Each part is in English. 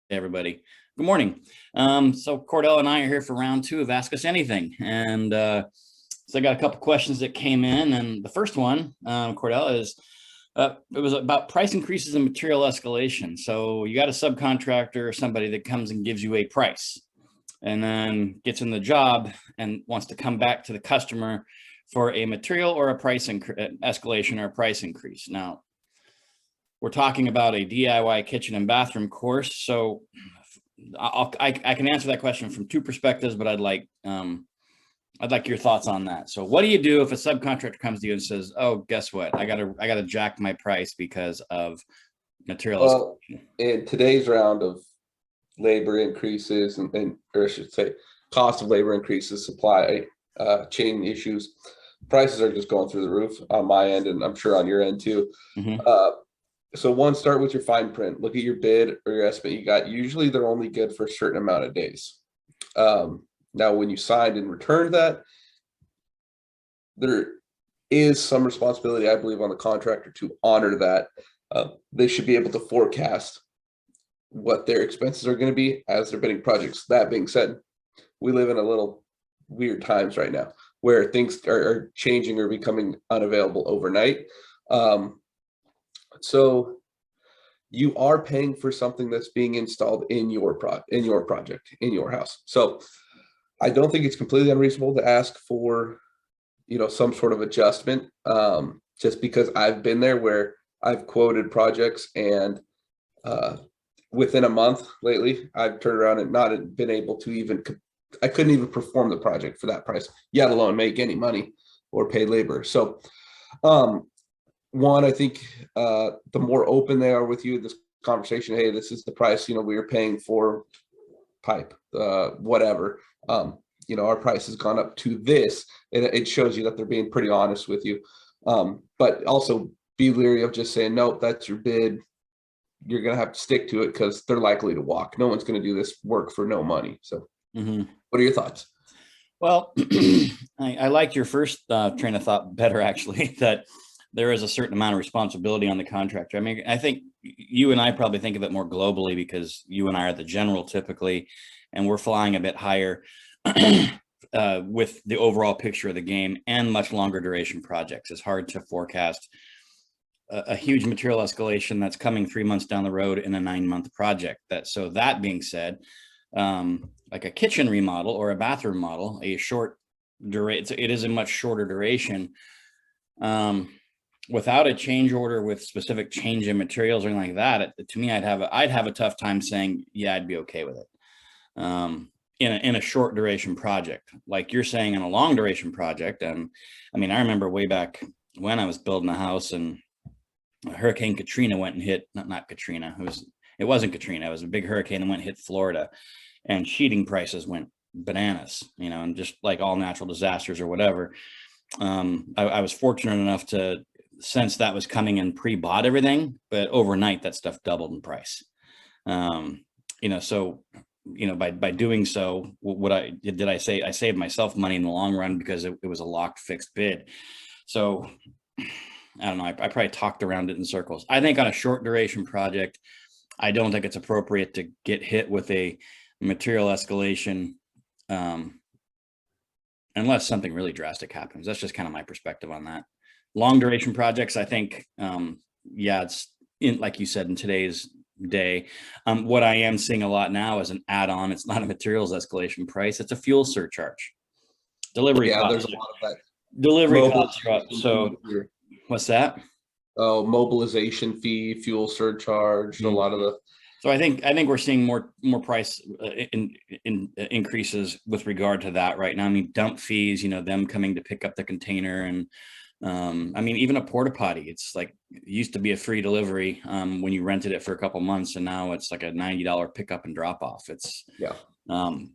Hey, everybody. Good morning. So Cordell and I are here for round two of Ask Us Anything. And so I got a couple questions that came in. And the first one, Cordell, is it was about price increases and material escalation. So you got a subcontractor or somebody that comes and gives you a price and then gets in the job and wants to come back to the customer for a material or a price escalation or a price increase. Now, we're talking about a DIY kitchen and bathroom course. So I can answer that question from two perspectives, but I'd like your thoughts on that. So what do you do if a subcontractor comes to you and says, "Oh, guess what? I gotta jack my price because of material Well, escalation." in today's round of labor increases or I should say, cost of labor increases, supply chain issues, prices are just going through the roof on my end, and I'm sure on your end too. Mhm. So one, start with your fine print. Look at your bid or your estimate you got. Usually they're only good for a certain amount of days. Now, when you signed and returned that, there is some responsibility, I believe, on the contractor to honor that. They should be able to forecast what their expenses are going to be as they're bidding projects. That being said, we live in a little weird times right now where things are changing or becoming unavailable overnight. So you are paying for something that's being installed in your project, in your house. So I don't think it's completely unreasonable to ask for, some sort of adjustment. Just because I've been there where I've quoted projects and within a month lately, I've turned around and not been able to I couldn't even perform the project for that price, yet alone make any money or pay labor. So, one, I think the more open they are with you, this conversation, hey, this is the price, we are paying for pipe, whatever. Our price has gone up to this, and it shows you that they're being pretty honest with you. But also be leery of just saying, nope, that's your bid. You're going to have to stick to it because they're likely to walk. No one's going to do this work for no money. So what are your thoughts? Well, I like your first train of thought better, actually, that there is a certain amount of responsibility on the contractor. I mean, I think you and I probably think of it more globally because you and I are the general typically, and we're flying a bit higher with the overall picture of the game and much longer duration projects. It's hard to forecast a huge material escalation that's coming 3 months down the road in a 9-month project. That being said, like a kitchen remodel or a bathroom model, it is a much shorter duration. Without a change order with specific change in materials or anything like that, to me, I'd have a tough time saying, yeah, I'd be okay with it. In a short duration project, like you're saying, in a long duration project. I mean, I remember way back when I was building a house and Hurricane Katrina went and hit, not Katrina, it wasn't Katrina, it was a big hurricane that went and hit Florida, and sheeting prices went bananas, and just like all natural disasters or whatever. I was fortunate enough to sense that was coming and pre-bought everything, but overnight that stuff doubled in price. So by doing so, I saved myself money in the long run because it was a locked fixed bid. So I don't know, I probably talked around it in circles. I think on a short duration project, I don't think it's appropriate to get hit with a material escalation unless something really drastic happens. That's just kind of my perspective on that. Long duration projects, I think, it's like you said, in today's day. What I am seeing a lot now is an add-on. It's not a materials escalation price, it's a fuel surcharge. Delivery costs. There's a lot of that. Delivery costs are up. So what's that? Oh, mobilization fee, fuel surcharge, a lot of the. So I think we're seeing more price increases with regard to that right now. I mean, dump fees, them coming to pick up the container, and I mean, even a porta potty. It's like, it used to be a free delivery when you rented it for a couple months, and now it's like a $90 pickup and drop off. It's I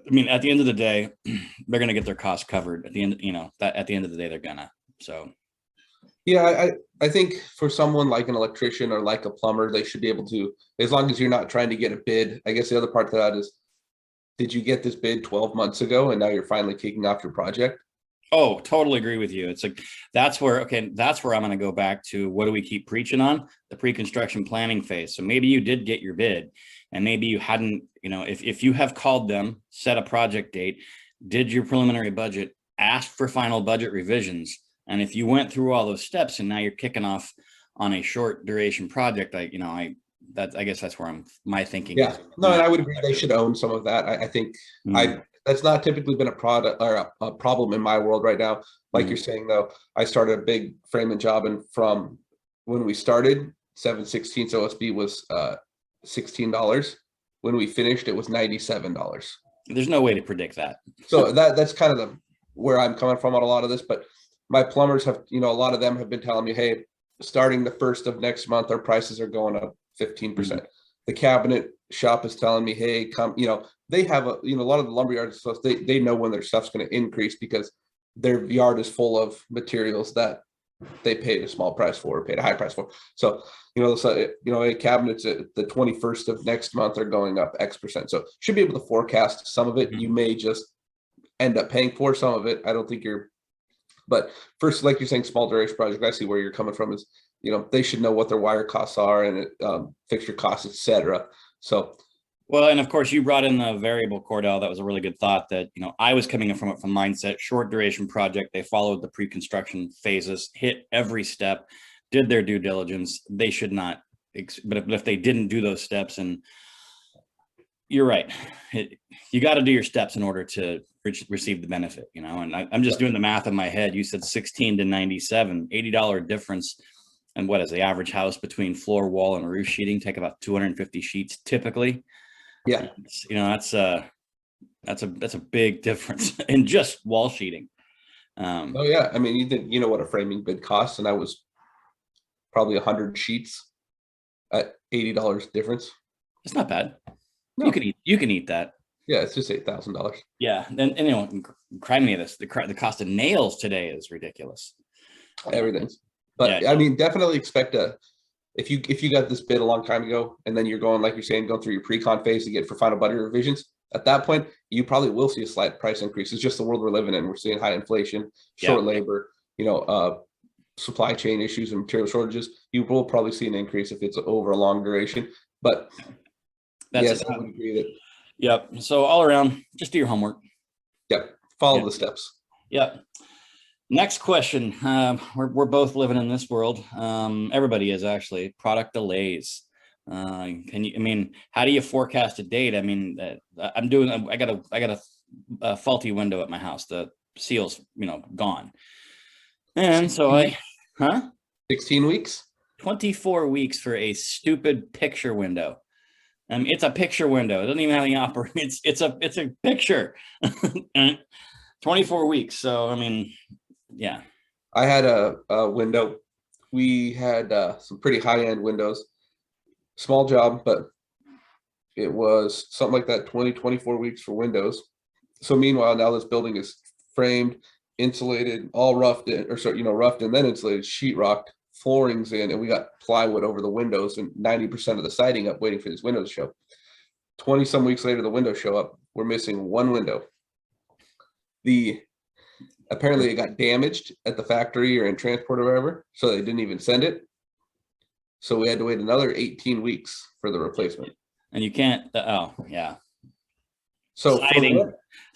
mean, at the end of the day, they're going to get their costs covered. At the end, at the end of the day, they're gonna. So. Yeah, I think for someone like an electrician or like a plumber, they should be able to, as long as you're not trying to get a bid. I guess the other part to that is, did you get this bid 12 months ago and now you're finally kicking off your project? Oh, totally agree with you. It's like that's where that's where I'm going to go back to what do we keep preaching on? The pre-construction planning phase. So maybe you did get your bid and maybe you hadn't, if you have called them, set a project date, did your preliminary budget, ask for final budget revisions. And if you went through all those steps and now you're kicking off on a short duration project, I guess that's where my thinking Yeah, is. no, and I would agree they should own some of that. I think Mm, that's not typically been a product or a problem in my world right now. Like you're mm. saying though, I started a big framing job, and from when we started, 7/16 OSB was $16. When we finished, it was $97. There's no way to predict that. So that's kind of where I'm coming from on a lot of this. But my plumbers have, a lot of them have been telling me, hey, starting the first of next month, our prices are going up 15%. The cabinet shop is telling me, hey, come, they have a lot of the lumber yards and stuff, they know when their stuff's going to increase because their yard is full of materials that they paid a small price for, or paid a high price for. So, cabinets at the 21st of next month are going up X%. So should be able to forecast some of it. You may just end up paying for some of it. I don't think but first, like you're saying, small duration project, I see where you're coming from is, they should know what their wire costs are and fixture costs, etc. So, well, and of course you brought in the variable, Cordell. That was a really good thought that, I was coming from it from mindset, short duration project. They followed the pre-construction phases, hit every step, did their due diligence. They should not, but if they didn't do those steps, and you're right, you got to do your steps in order to receive the benefit, and I'm just doing the math in my head. You said 16 to 97, $80 difference. And what is the average house between floor, wall, and roof sheeting? Take about 250 sheets typically. yeah. That's a big difference in just wall sheeting. Oh yeah. I mean, you know what a framing bid costs, and I was probably 100 sheets at $80 difference. It's not bad. No. You can eat that. Yeah, it's just $8,000. Yeah, and cry me this. The cost of nails today is ridiculous. Everything's. But yeah, I mean, definitely expect if you got this bid a long time ago, and then you're going, like you're saying, going through your pre-con phase to get for final budget revisions, at that point, you probably will see a slight price increase. It's just the world we're living in. We're seeing high inflation, short labor, supply chain issues and material shortages. You will probably see an increase if it's over a long duration. But yes, I would agree that. Yep. So all around, just do your homework. Yep. Follow the steps. Yep. Next question. We're both living in this world. Everybody is actually. Product delays. How do you forecast a date? I mean, I got a faulty window at my house. The seal's, gone. And so 16 weeks? 24 weeks for a stupid picture window. It's a picture window. It doesn't even have any operation. It's a picture. 24 weeks. So, yeah. I had a window. We had some pretty high-end windows. Small job, but it was something like that, 24 weeks for windows. So meanwhile, now this building is framed, insulated, all roughed in, roughed and then insulated, sheetrocked, floorings in, and we got plywood over the windows and 90% of the siding up waiting for these windows to show. 20 some weeks later, the windows show up. We're missing one window. Apparently it got damaged at the factory or in transport or wherever, so they didn't even send it. So we had to wait another 18 weeks for the replacement. And you can't, yeah. So when I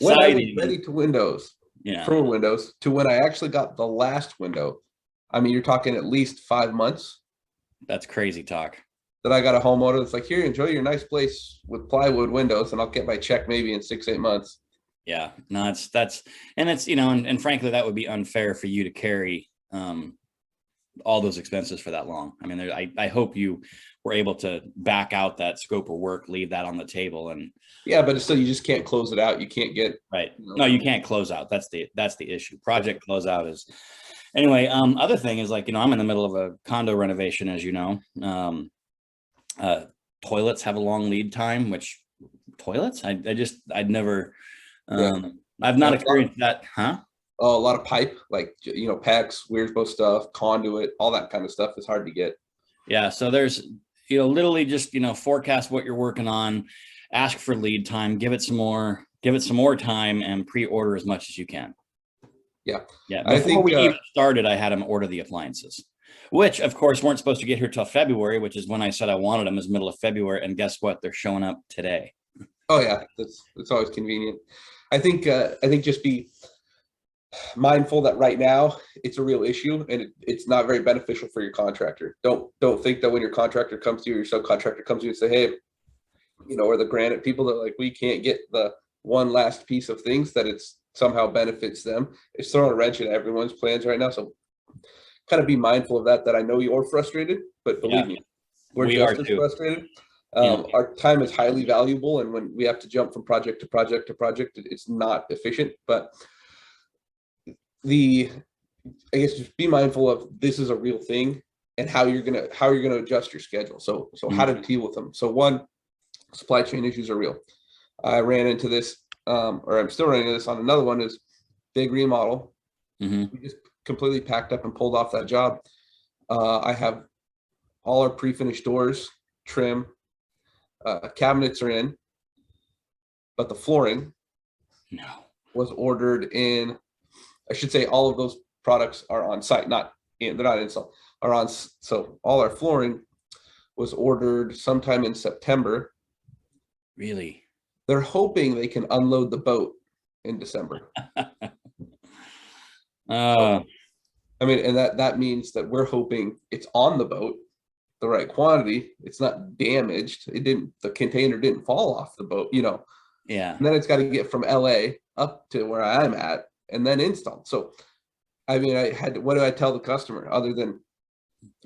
was ready to for windows, to when I actually got the last window, you're talking at least 5 months. That's crazy talk. That I got a homeowner that's like, here, enjoy your nice place with plywood windows, and I'll get my check maybe in 6-8 months. Yeah, no, and frankly, that would be unfair for you to carry all those expenses for that long. I hope you were able to back out that scope of work, leave that on the table, and yeah, but still, you just can't close it out. You can't get right. No, you can't close out. That's the issue. Project closeout is anyway. Other thing is I'm in the middle of a condo renovation, as you know. Toilets have a long lead time. Which toilets? I'd never. I've not experienced that, huh? A lot of pipe, like PEX, Weirdsbo stuff, conduit, all that kind of stuff is hard to get. Yeah, so there's literally just forecast what you're working on, ask for lead time, give it some more time, and pre-order as much as you can. Yeah. Yeah, I before think, we even started, I had him order the appliances, which of course weren't supposed to get here till February, which is when I said I wanted them, is middle of February. And guess what? They're showing up today. oh yeah, that's always convenient. I think just be mindful that right now it's a real issue and it's not very beneficial for your contractor. Don't think that when your contractor comes to you, or your subcontractor comes to you and say, hey, or the granite people that like, we can't get the one last piece of things, that it's somehow benefits them. It's throwing a wrench in everyone's plans right now. So kind of be mindful of that I know you're frustrated, but believe me, we're We are just as too. frustrated. Yeah. Our time is highly valuable, and when we have to jump from project to project to project, it's not efficient. But I guess just be mindful of, this is a real thing, and how you're gonna adjust your schedule. So how to deal with them. So one, supply chain issues are real. I ran into this, or I'm still running into this on another one, is big remodel. We just completely packed up and pulled off that job. I have all our pre-finished doors, trim, cabinets are in, but the flooring No. was ordered in, I should say all of those products are on site, they're not installed, are on. So all our flooring was ordered sometime in September. Really? They're hoping they can unload the boat in December. I mean, and that means that we're hoping it's on the boat, the right quantity. It's not damaged. The container didn't fall off the boat, Yeah. and then it's got to get from LA up to where I'm at and then installed. So, I mean, what do I tell the customer other than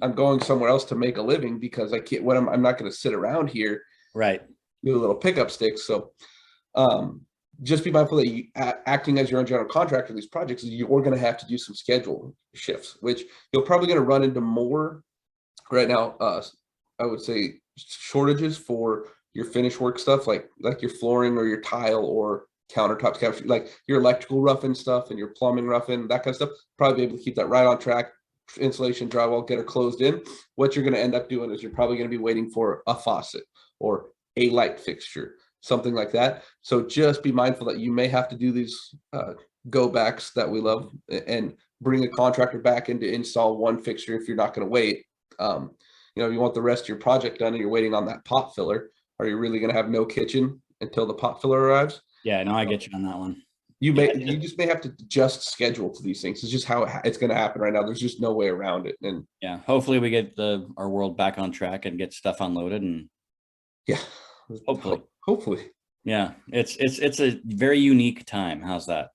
I'm going somewhere else to make a living, because I can't, I'm not going to sit around here. Right. Do a little pickup sticks. So, just be mindful that you, acting as your own general contractor of these projects, you're going to have to do some schedule shifts, which you're probably going to run into more right now. I would say shortages for your finish work stuff, like your flooring or your tile or countertops, like your electrical roughing stuff and your plumbing roughing, that kind of stuff. Probably be able to keep that right on track. Insulation, drywall, get her closed in. What you're going to end up doing is you're probably going to be waiting for a faucet or a light fixture, something like that. So just be mindful that you may have to do these go backs that we love, and bring a contractor back in to install one fixture if you're not going to wait. You want the rest of your project done and you're waiting on that pot filler. Are you really going to have no kitchen until the pot filler arrives? Yeah, no, I get you on that one. You just may have to just schedule to these things. It's just how it's going to happen right now. There's just no way around it. And yeah, hopefully we get our world back on track and get stuff unloaded, and yeah, hopefully. Yeah, it's a very unique time. How's that?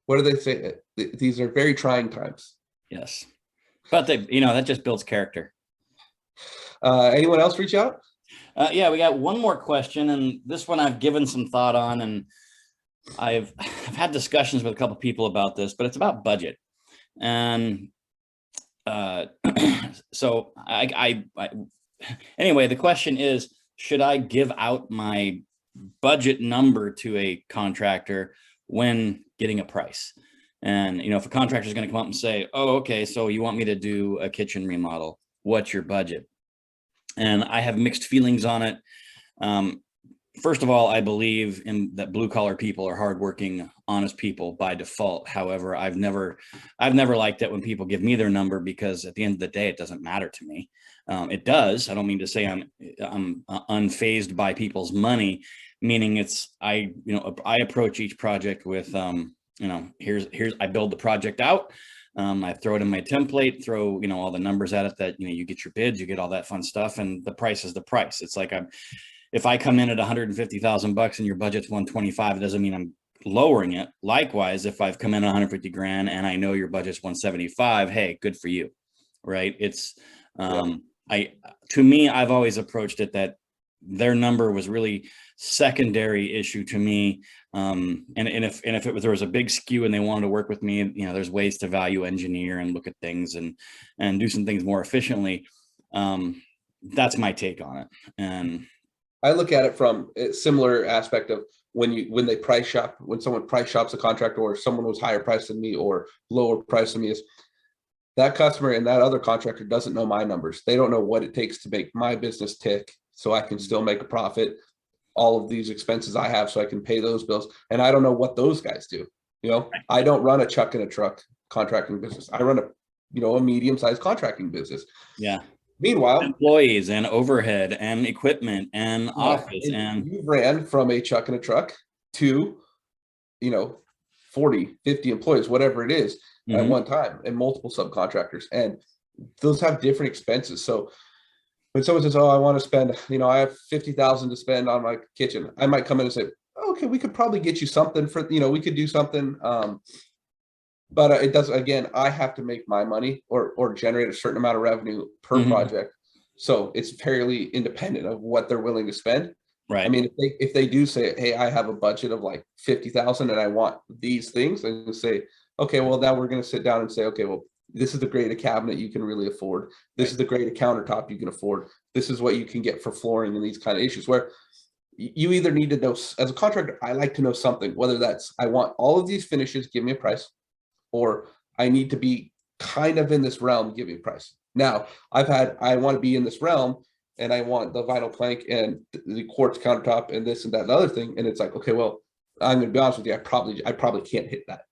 What do they say? These are very trying times. Yes, but that just builds character. Anyone else reach out? Yeah, we got one more question, and this one I've given some thought on, and I've had discussions with a couple people about this, but it's about budget. And so anyway, the question is, should I give out my budget number to a contractor when getting a price? And if a contractor is going to come up and say, oh, okay, so you want me to do a kitchen remodel, what's your budget? And I have mixed feelings on it. First of all, I believe in that blue collar people are hardworking, honest people by default. However, I've never liked it when people give me their number, because at the end of the day, it doesn't matter to me. It does. I don't mean to say I'm unfazed by people's money, meaning I approach each project with, here's I build the project out. I throw it in my template, throw, all the numbers at it that, you get your bids, you get all that fun stuff, and the price is the price. It's like if I come in at $150,000 and your budget's 125, it doesn't mean I'm lowering it. Likewise, if I've come in at 150 grand and I know your budget's 175, hey, good for you. Right. It's, to me, I've always approached it that their number was really secondary issue to me. And if there was a big skew and they wanted to work with me, there's ways to value engineer and look at things and do some things more efficiently. That's my take on it. And I look at it from a similar aspect of when someone price shops a contract, or someone was higher priced than me or lower priced than me, is that customer and that other contractor doesn't know my numbers. They don't know what it takes to make my business tick so I can still make a profit, all of these expenses I have so I can pay those bills. And I don't know what those guys do. You know, I don't run a chuck and a truck contracting business. I run a medium-sized contracting business. Yeah. Meanwhile, employees and overhead and equipment and office and you ran from a chuck and a truck to, 40, 50 employees, whatever it is at one time, and multiple subcontractors. And those have different expenses. So when someone says, oh, I want to spend, I have 50,000 to spend on my kitchen, I might come in and say, okay, we could probably get you something for, we could do something. But it does, again, I have to make my money or generate a certain amount of revenue per project. So it's fairly independent of what they're willing to spend. right. I mean, if they do say, hey, I have a budget of like 50,000 and I want these things, and say, okay, well, now we're going to sit down and say, okay, well, this is the grade of cabinet you can really afford. This is the grade of countertop you can afford. This is what you can get for flooring and these kind of issues, where you either need to know, as a contractor, I like to know something, whether that's, I want all of these finishes, give me a price, or I need to be kind of in this realm, give me a price. Now, I want to be in this realm, and I want the vinyl plank and the quartz countertop and this and that and other thing. And it's like, okay, well, I'm going to be honest with you, I probably can't hit that.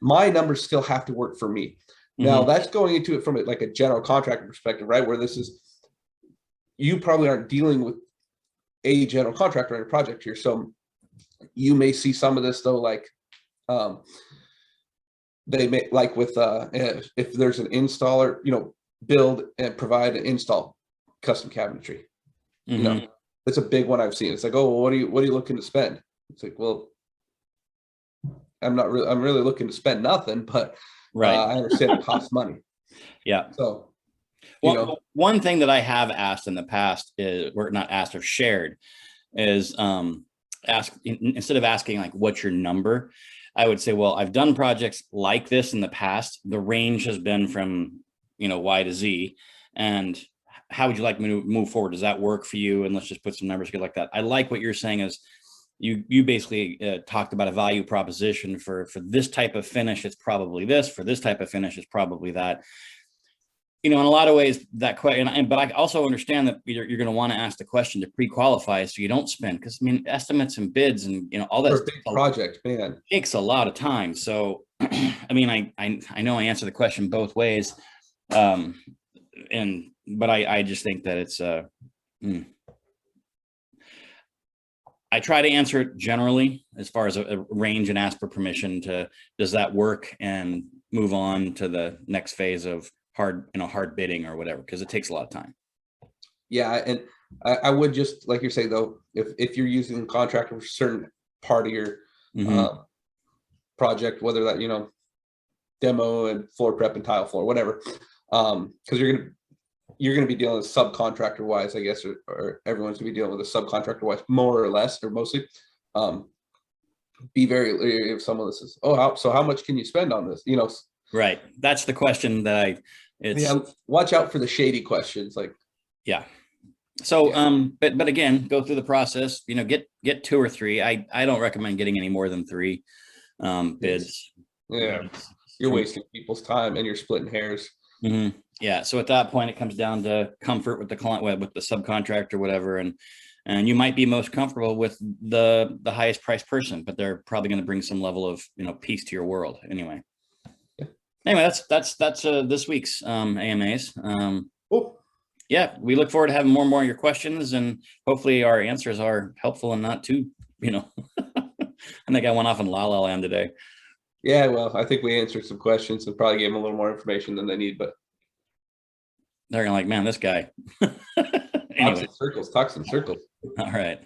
My numbers still have to work for me. Now that's going into it from like a general contractor perspective, right? Where this is, you probably aren't dealing with a general contractor in a project here. So you may see some of this though, like, they may, like with if there's an installer, build and provide and install custom cabinetry. That's a big one I've seen. It's like, oh, well, what are you looking to spend? It's like, well, I'm really looking to spend nothing, but I understand it costs money. Yeah. So, well, one thing that I have asked in the past is, or not asked or shared, is instead of asking like, what's your number? I would say, well, I've done projects like this in the past. The range has been from, Y to Z. And how would you like me to move forward? Does that work for you? And let's just put some numbers together like that. I like what you're saying is you basically talked about a value proposition for this type of finish. It's probably this. For this type of finish, it's probably that. In a lot of ways, that question, but I also understand that you're going to want to ask the question to pre-qualify so you don't spend, because estimates and bids and all that for a big project, man, takes a lot of time. So I know I answer the question both ways, but I just think that it's I try to answer it generally as far as a range and ask for permission to, does that work, and move on to the next phase of hard bidding or whatever, because it takes a lot of time. Yeah. And I would just, like you're saying though, if you're using a contractor for a certain part of your project, whether that, demo and floor prep and tile floor, whatever, because you're going to be dealing with subcontractor wise, I guess, or everyone's going to be dealing with a subcontractor wise, more or less, or mostly. Be very leery if someone says, oh, so how much can you spend on this? Right. That's the question that watch out for the shady questions. Like, yeah. So, but again, go through the process, get 2 or 3. I don't recommend getting any more than 3 bids. Yeah. You're wasting people's time and you're splitting hairs. Yeah. So at that point, it comes down to comfort with the client, with the subcontractor, whatever. And you might be most comfortable with the highest priced person, but they're probably going to bring some level of, peace to your world anyway. Anyway, that's this week's AMAs. Cool. Yeah, we look forward to having more and more of your questions, and hopefully our answers are helpful and not too, I think I went off in la la land today. Yeah, well, I think we answered some questions and probably gave them a little more information than they need, but they're gonna like, man, this guy. Anyway. Talks in circles. All right.